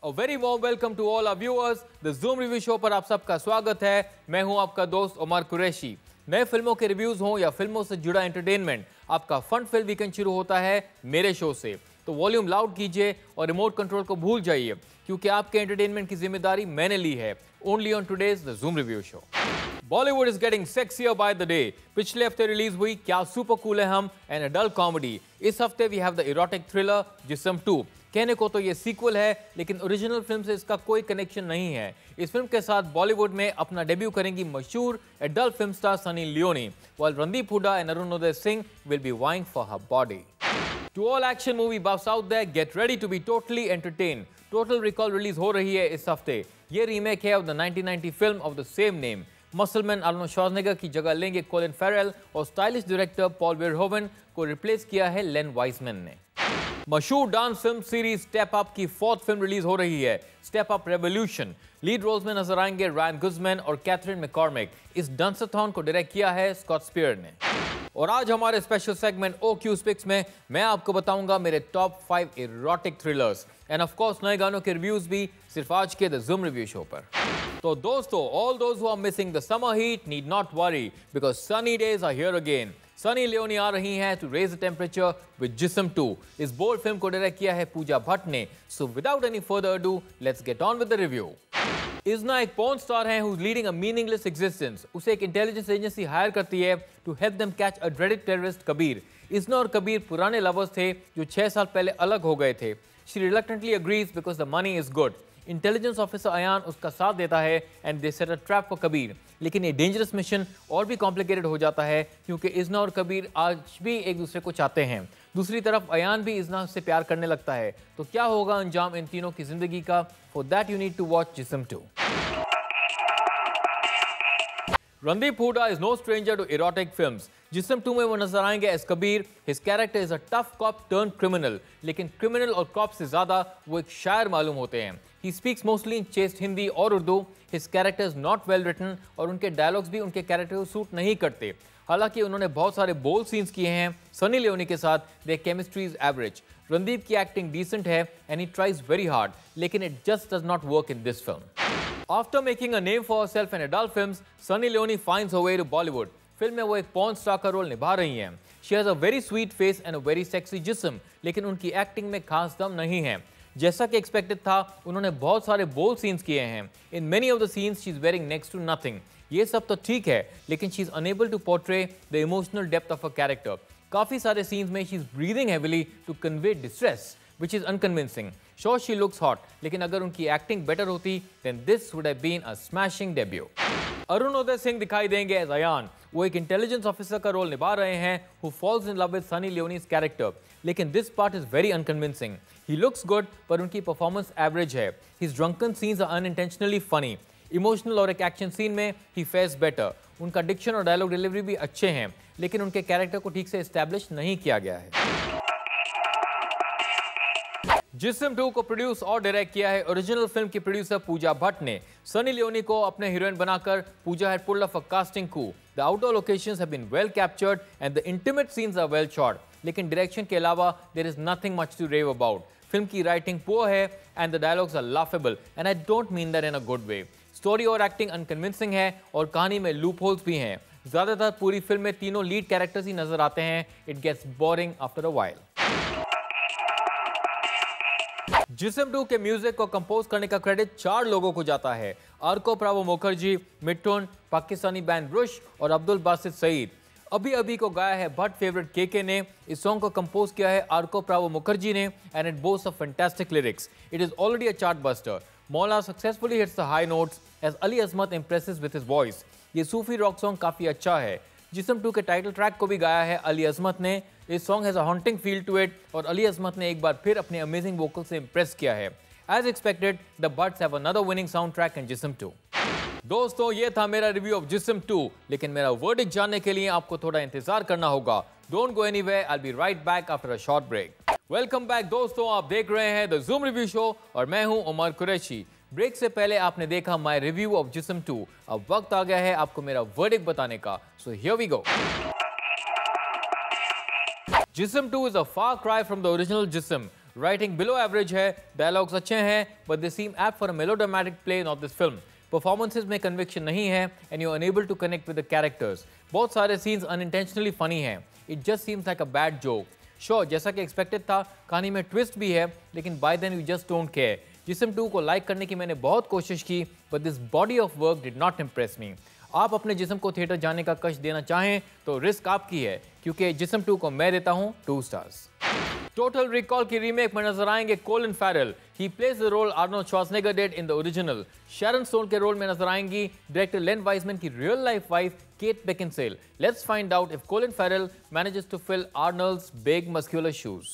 A very warm welcome to all our viewers. The Zoom Review Show पर आप सबका स्वागत है। मैं हूं आपका दोस्त उमर कुरैशी। नए फिल्मों के रिव्यूज हों या फिल्मों से जुड़ा एंटरटेनमेंट, आपका फन फिल्म वीकेंड शुरू होता है मेरे शो से। तो वॉल्यूम लाउड कीजिए और रिमोट कंट्रोल को भूल जाइए, क्योंकि आपके एंटरटेनमेंट की जिम्मेदारी मैंने ली है। Only on today's the Zoom review show. Bollywood is getting sexier by the day. पिछले हफ्ते रिलीज हुई क्या सुपर कूल है हम, एन एडल्ट कॉमेडी। इस हफ्ते we have the erotic thriller Jism 2। कहने को तो ये सीक्वल है, लेकिन ओरिजिनल फिल्म से इसका कोई कनेक्शन नहीं है। इस फिल्म के साथ बॉलीवुड में अपना डेब्यू करेंगी मशहूर adult film star Sunny Leone, while Randeep Hooda and Arunoday Singh will be vying for her body. To all action movie buffs out there, get ready to be totally entertained. Total Recall release हो रही है इस हफ्ते। ये रीमेक है of the 1990 film of the same name. Muscleman Arnold Schwarzenegger की जगह लेंगे कोलिन फेरेल और स्टाइलिश डायरेक्टर पॉल वेरहोवन को रिप्लेस किया है लेन वाइसमैन ने। मशहूर dance film series step up की 4th फिल्म रिलीज हो रही है, step up revolution. Lead roles में नजर आएंगे रायन गुज़मैन और कैथरीन मैकॉर्मिक। इस डांसाथॉन को डायरेक्ट किया है स्कॉट स्पीयर ने। और आज हमारे special segment O Q's picks में मैं आपको बताऊंगा मेरे top 5 erotic thrillers and of course नए गानों के रिव्यूज भी सिर्फ आज के द ज़ूम रिव्यू शो पर। तो दोस्तों, all those who are missing the summer heat need not worry, because sunny days are here again. Sunny Leone आ रही हैं to raise the temperature with Jism 2। इस बोल्ड फिल्म को डायरेक्ट किया है पूजा भट्ट ने। So without any further ado, let's get on with the review. इजना एक पॉर्न स्टार है who's leading a meaningless existence. उसे एक इंटेलिजेंस एजेंसी हायर करती है to help them catch a dreaded terrorist Kabir. Izna और कबीर पुराने लवर्स थे जो 6 साल पहले अलग हो गए थे। She reluctantly agrees because the money is good. Intelligence officer Ayaan उसका साथ देता है and they set a trap for Kabir. लेकिन ये डेंजरस मिशन और भी कॉम्प्लिकेटेड हो जाता है, क्योंकि इजना और कबीर आज भी एक दूसरे को चाहते हैं। दूसरी तरफ अयान भी इजना से प्यार करने लगता है। तो क्या होगा अंजाम इन तीनों की जिंदगी का? For that you need to watch Jism 2। Randeep Hooda is no stranger to erotic films. Jism 2 में वो नजर आएंगे as Kabir. His character is a tough cop turn criminal, लेकिन क्रिमिनल और कॉप से ज्यादा वो एक शायर मालूम होते हैं। He speaks mostly in chaste Hindi और Urdu. His character is not well written और उनके डायलॉग्स भी उनके कैरेक्टर को सूट नहीं करते। हालांकि उन्होंने बहुत सारे बोल्ड सीन्स किए हैं सनी लियोनी के साथ। Their chemistry is average. Randeep की एक्टिंग डिसेंट है and he tries very hard, लेकिन it just does not work in this film. After making a name for herself in adult films, Sunny Leone finds her way to Bollywood. Film में वो एक porn star का role निभा रही हैं। She has a very sweet face and a very sexy जिस्म, लेकिन उनकी एक्टिंग में खास दम नहीं है। जैसा कि एक्सपेक्टेड था, उन्होंने बहुत सारे बोल्ड सीन्स किए हैं। In many of the scenes, she is wearing next to nothing. ये सब तो ठीक है, लेकिन she is unable to portray the emotional depth of her character. काफी सारे सीन्स में she is breathing heavily to convey distress, which is unconvincing. Sure, she looks hot, लेकिन अगर उनकी एक्टिंग बेटर होती, then this would have been a smashing debut. अरुणोदय सिंह दिखाई देंगे एज अयान। वो एक इंटेलिजेंस ऑफिसर का रोल निभा रहे हैं who falls in love with Sunny Leone's character, लेकिन this part is very unconvincing. He looks good, पर उनकी परफॉर्मेंस एवरेज है। His drunken scenes are unintentionally funny. Emotional और एक एक्शन सीन में he fares better. उनका डिक्शन और dialogue delivery भी अच्छे हैं, लेकिन उनके कैरेक्टर को ठीक से एस्टैब्लिश नहीं किया गया है। जिस्म 2 को प्रोड्यूस और डायरेक्ट किया है ओरिजिनल फिल्म की प्रोड्यूसर पूजा भट्ट ने। सनी लियोनी को अपने हीरोइन बनाकर Pooja had pulled off a casting coup. The outdoor locations have been well captured and the intimate scenes are well shot, लेकिन डायरेक्शन के अलावा there is nothing much to rave about. Film की writing poor है and the dialogues are laughable, and I don't mean that in a good way. Story और acting unconvincing है और कहानी में लूप होल्स भी हैं। ज्यादातर पूरी फिल्म में तीनों लीड कैरेक्टर्स ही नजर आते हैं। It gets boring after a while. Jism 2 के म्यूजिक को कंपोज करने का क्रेडिट 4 लोगों को जाता है। आर्को प्रावो मुखर्जी, मिट्टून, पाकिस्तानी बैंड रुश और अब्दुल बासित सईद। अभी अभी को गाया है भट्ट फेवरेट केके ने। इस सॉन्ग को कंपोज किया है आर्को प्रावो मुखर्जी ने and it boasts of fantastic lyrics. It is already a chart buster. Maula successfully hits the high notes as Ali Azmat impresses with his voice. ये सूफी रॉक सॉन्ग काफी अच्छा है। जिस्म 2 के टाइटल ट्रैक को भी गाया है अली अजमत ने। इस song has a haunting feel to it और अली अजमत ने एक बार फिर अपने अमेजिंग वोकल से इंप्रेस किया है। As expected, the beats have another winning sound track in Jism 2। दोस्तों, ये था मेरा रिव्यू ऑफ जिस्म 2, लेकिन मेरा वर्डिक्ट जानने के लिए आपको थोड़ा इंतजार करना होगा। Don't go anywhere, I will be right back after a short break. Welcome back दोस्तों, आप देख रहे हैं द ज़ूम रिव्यू शो और मैं हूं उमर कुरैशी। ब्रेक से पहले आपने देखा माय रिव्यू ऑफ जिस्म 2। अब वक्त आ गया है आपको मेरा वर्डिक्ट बताने का। So here we go. Jism 2 is a far cry from the original Jism. Writing below average है, डायलॉग्स अच्छे हैं, but they seem apt for a melodramatic play of this film. Performances में कन्विक्शन नहीं है and you are unable to connect with the characters. बहुत सारे scenes unintentionally funny हैं। It just seems like a bad joke. Sure, जैसा कि expected था, कहानी में ट्विस्ट भी है, लेकिन by then you just don't care. Jism 2 को लाइक करने की मैंने बहुत कोशिश की, but this body of work did not impress me. आप अपने जिस्म को थिएटर जाने का कष्ट देना चाहें तो रिस्क आपकी है, क्योंकि जिस्म 2 को मैं देता हूं 2 स्टार्स। टोटल रिकॉल की रीमेक में नजर आएंगे Colin Farrell. He plays the role Arnold Schwarzenegger did in the original. Sharon Stone के रोल में नजर आएंगी डायरेक्टर लेन वाइजमैन की real life wife Kate Beckinsale. Let's find out if Colin Farrell manages to fill Arnold's big muscular shoes.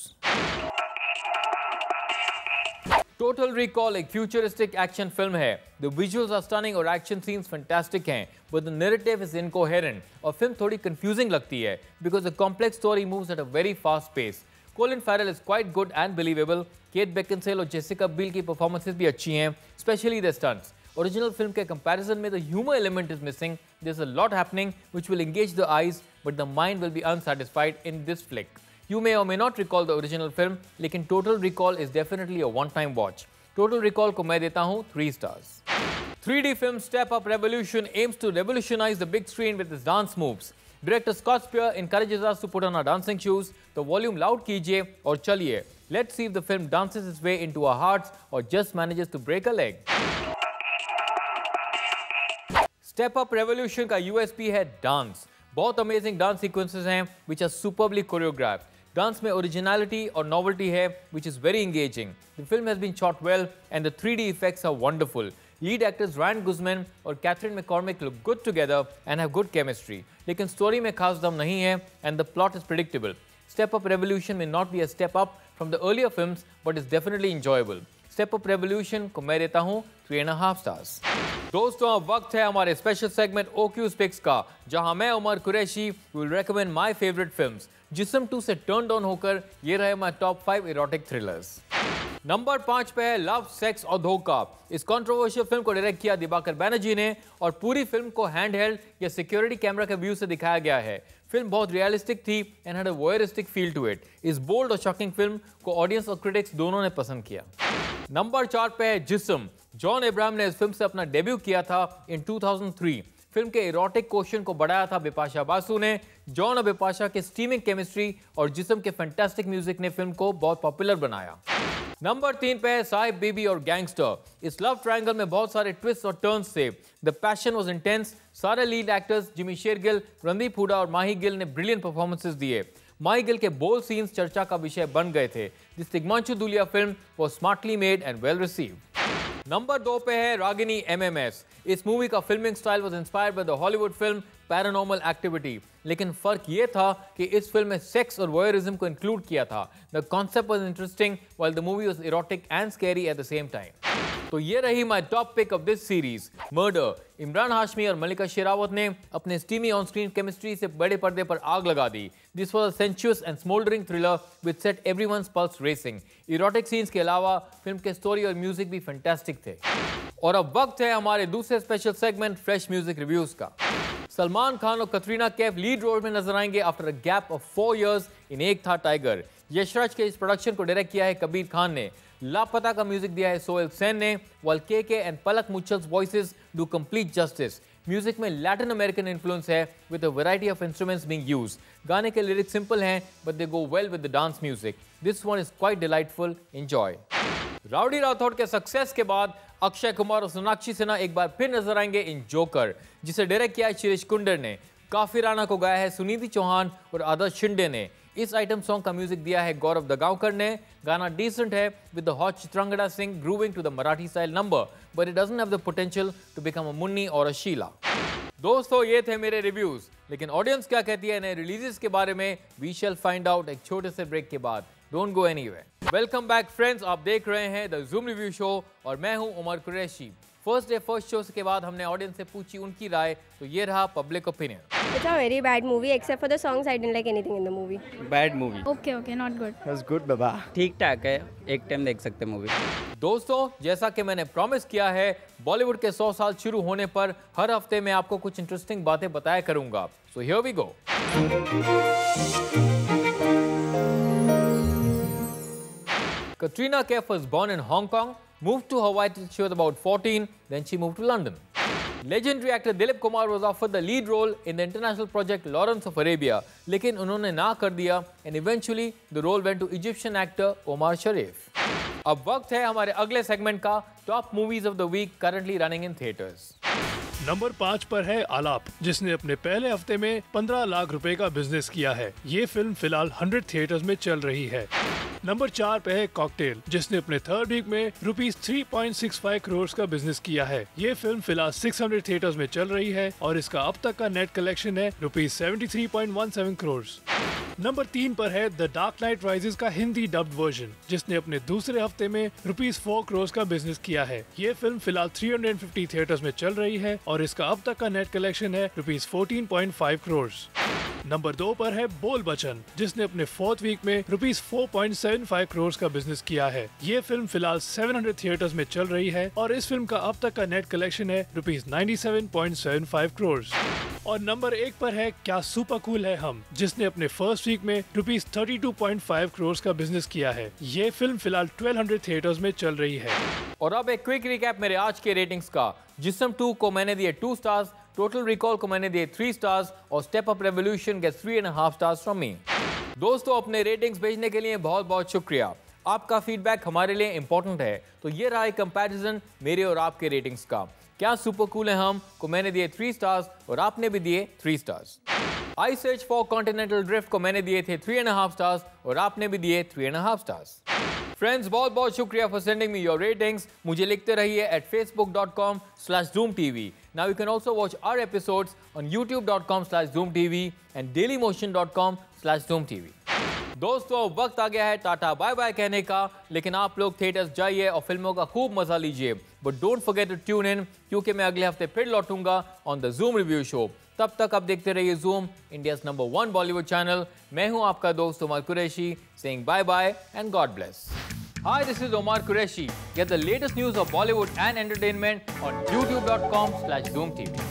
Total Recall एक futuristic action film है। The visuals are stunning और action scenes fantastic हैं, but the narrative is incoherent और film थोड़ी confusing लगती है because the complex story moves at a very fast pace. Colin Farrell is quite good and believable. Kate Beckinsale और Jessica Biel की performances भी अच्छी हैं, especially the stunts. Original film के कंपैरिजन में the humour element is missing. There is a lot happening which will engage the eyes, but the mind will be unsatisfied in this flick. You may or may not recall the original film, लेकिन Total Recall is definitely a one-time watch. Total Recall को मैं देता हूँ 3 stars. 3D film Step Up Revolution aims to revolutionize the big screen with its dance moves. Director Scott Spear encourages us to put on our dancing shoes. तो volume loud कीजिए और चलिए. Let's see if the film dances its way into our hearts or just manages to break a leg. Step Up Revolution का USP है dance. बहुत amazing dance sequences हैं which are superbly choreographed. Dance में originality और novelty है which is very engaging. The film has been shot well and the 3D effects are wonderful. Lead actors Ryan Guzman और Catherine McCormick look good together and have good chemistry. लेकिन story में खास दम नहीं है and the plot is predictable. Step Up Revolution may not be a step up from the earlier films but is definitely enjoyable. Step Up Revolution को मैं देता हूँ 3.5 stars. दोस्तों, अब वक्त है हमारे स्पेशल सेगमेंट OQ's Picks का, जहां मैं Umar Qureshi will recommend my favourite films. Jism 2 से टर्न ऑन होकर ये रहे my top 5 erotic thrillers. Number 5 पे है लव, सेक्स और धोखा। इस कंट्रोवर्शियल फिल्म को डायरेक्ट किया दिवाकर बैनर्जी ने और पूरी फिल्म को हैंड हेल्ड या सिक्योरिटी कैमरा के व्यू से दिखाया गया है। फिल्म बहुत रियलिस्टिक थी and had a voyeuristic feel to it. इस बोल्ड और शॉकिंग फिल्म को ऑडियंस और क्रिटिक्स दोनों ने पसंद किया। नंबर 4 पे है जिस्म। जॉन अब्राहम ने इस फिल्म से अपना डेब्यू किया था इन 2003। फिल्म के इरोटिक क्वोशिएंट को बढ़ाया था बिपाशा बासु ने। जॉन और बिपाशा के स्टीमिंग केमिस्ट्री और जिस्म के फैंटास्टिक म्यूजिक ने फिल्म को बहुत पॉपुलर बनाया। नंबर 3 पे है साहिब बीबी और गैंगस्टर। इस लव ट्रायंगल में बहुत सारे ट्विस्ट और टर्न्स थे। The passion was intense. सारे लीड एक्टर्स जिमी शेरगिल, रणदीप हुडा और माही गिल ने ब्रिलियंट परफॉर्मेंसेस दिए। माही गिल के बोल्ड सीन्स चर्चा का विषय बन गए थे। This Tigmanshu Dhulia film was smartly made and well received. Number 2 पे है रागिनी MMS। इस मूवी का filming style was inspired by the Hollywood film Paranormal Activity, लेकिन फर्क ये था कि इस फिल्म में सेक्स और वॉयरिज्म को इंक्लूड किया था। The concept was interesting while the movie was erotic and scary at the same time. तो ये रही my top pick of this series, Murder. Emraan Hashmi और मलिका शेरावत ने अपने स्टीमी ऑन स्क्रीन केमिस्ट्री से बड़े पर्दे पर आग लगा दी। This was a sensuous and smouldering thriller which set everyone's pulse racing. Erotic scenes के अलावा फिल्म के स्टोरी और म्यूजिक भी फैंटास्टिक थे। और अब वक्त है हमारे दूसरे special segment fresh music reviews का। सलमान खान और कटरीना कैफ लीड रोल में नजर आएंगे after a gap of 4 years इन एक था टाइगर। यशराज के इस प्रोडक्शन को डायरेक्ट किया है कबीर खान ने। लापता का म्यूजिक दिया है सोहेल सेन ने, while KK and Palak Muchhal's voices do complete justice. Music में लैटिन अमेरिकन इन्फ्लुएंस है with a variety of instruments being used. गाने के लिरिक्स सिंपल हैं but they go well with the dance music. This one is quite delightful, enjoy. Rowdy Rathore के success के बाद अक्षय कुमार और सोनाक्षी सिन्हा एक बार फिर नजर आएंगे इन जोकर, जिसे डायरेक्ट किया है शिरीष कुंडर ने। काफी राणा को गाया है सुनीति चौहान और आदर्श शिंदे ने। इस आइटम सॉन्ग का म्यूजिक दिया है गौरव दगावकर ने। गाना डिसेंट है with the hot Chitrangada Singh grooving to the Marathi style number, but it doesn't have the potential to become a Munni और अ शीला। दोस्तों, ये थे मेरे रिव्यूज, लेकिन ऑडियंस क्या कहती है नए रिलीजेस के बारे में वी शैल फाइंड आउट एक छोटे से ब्रेक के बाद। Don't go anywhere. Welcome back friends, आप देख रहे हैं द ज़ूम रिव्यू शो और मैं हूं Umar Qureshi. First day first show के बाद हमने ऑडियंस से पूछी उनकी राय, तो ये रहा public opinion. It's a very bad movie. Except for the songs, I didn't like anything in the movie. Bad movie. Okay, not good. It was good बाबा। ठीक ठाक है, एक टाइम देख सकते मूवी। दोस्तों, जैसा कि मैंने प्रॉमिस किया है, बॉलीवुड के 100 साल शुरू होने पर हर हफ्ते मैं आपको कुछ इंटरेस्टिंग बातें बताया करूंगा। So here we go. Katrina Kaif was born in Hong Kong, moved to Hawaii till she was about 14, then she moved to London. Legendary actor Dilip Kumar was offered the lead role in the international project Lawrence of Arabia, लेकिन उन्होंने ना कर दिया and eventually the role went to Egyptian actor Omar Sharif. अब वक्त है हमारे अगले सेगमेंट का top movies of the week currently running in theatres. Number 5 पर है आलाप, जिसने अपने पहले हफ्ते में 15 लाख रुपए का बिजनेस किया है। ये फिल्म फिलहाल 100 थिएटर्स में चल रही है। नंबर 4 पे है कॉकटेल, जिसने अपने थर्ड वीक में रुपीस 3.65 करोड़ का बिजनेस किया है। ये फिल्म फिलहाल 600 थिएटर्स में चल रही है और इसका अब तक का नेट कलेक्शन है रुपीस 73.17 करोड़। नंबर 3 पर है द डार्क नाइट राइजेस का हिंदी डब्ड वर्जन, जिसने अपने दूसरे हफ्ते में रुपीस 4 करोड़ का बिजनेस किया है। ये फिल्म फिलहाल 350 थिएटर्स में चल रही है और इसका अब तक का नेट कलेक्शन है रुपीस 14.5 करोड़। नंबर 2 पर है बोल बचन, जिसने अपने फोर्थ वीक में रुपीस 4.75 करोड़ का बिजनेस किया है। ये फिल्म फिलहाल 700 थिएटर्स में चल रही है और इस फिल्म का अब तक का नेट कलेक्शन है रुपीस 97.75 करोड़। और नंबर 1 पर है क्या सुपर कूल है हम, जिसने अपने फर्स्ट वीक में रुपीस 32.5 करोड़ का बिजनेस किया है। ये फिल्म फिलहाल 1200 थिएटर्स में चल रही है। और अब एक क्विक रिकैप मेरे आज के रेटिंग्स का। जिस्म 2 को मैंने दिए 2 स्टार्स, टोटल रिकॉल को मैंने दिए 3 स्टार्स और step up revolution gets 3.5 stars from me. दोस्तों, अपने रेटिंग्स भेजने के लिए बहुत बहुत शुक्रिया। आपका फीडबैक हमारे लिए इंपॉर्टेंट है। तो ये रहा एक कंपैरिजन मेरे और आपके रेटिंग्स का। क्या सुपर कूल है हम को मैंने दिए 3 स्टार्स और आपने भी दिए 3 stars. I search for continental drift को मैंने दिए थे 3.5 स्टार्स और आपने भी दिए 3.5 स्टार्स। फ्रेंड्स, बहुत बहुत शुक्रिया for sending me your ratings. मुझे लिखते रहिए at facebook.com/zoomtv। Now you can also watch our episodes on youtube.com/zoomtv and dailymotion.com/zoomtv। दोस्तों, वक्त आ गया है टाटा बाय बाय कहने का, लेकिन आप लोग थिएटर्स जाइए और फिल्मों का खूब मजा लीजिए। But don't forget to tune in, क्योंकि मैं अगले हफ्ते फिर लौटूंगा on the Zoom review show. तब तक आप देखते रहिए Zoom, India's number 1 Bollywood channel. मैं हूं आपका दोस्त Umar Qureshi, saying bye bye and God bless. Hi, this is Omar Qureshi. Get the latest news of Bollywood and entertainment on youtube.com/zoomtv.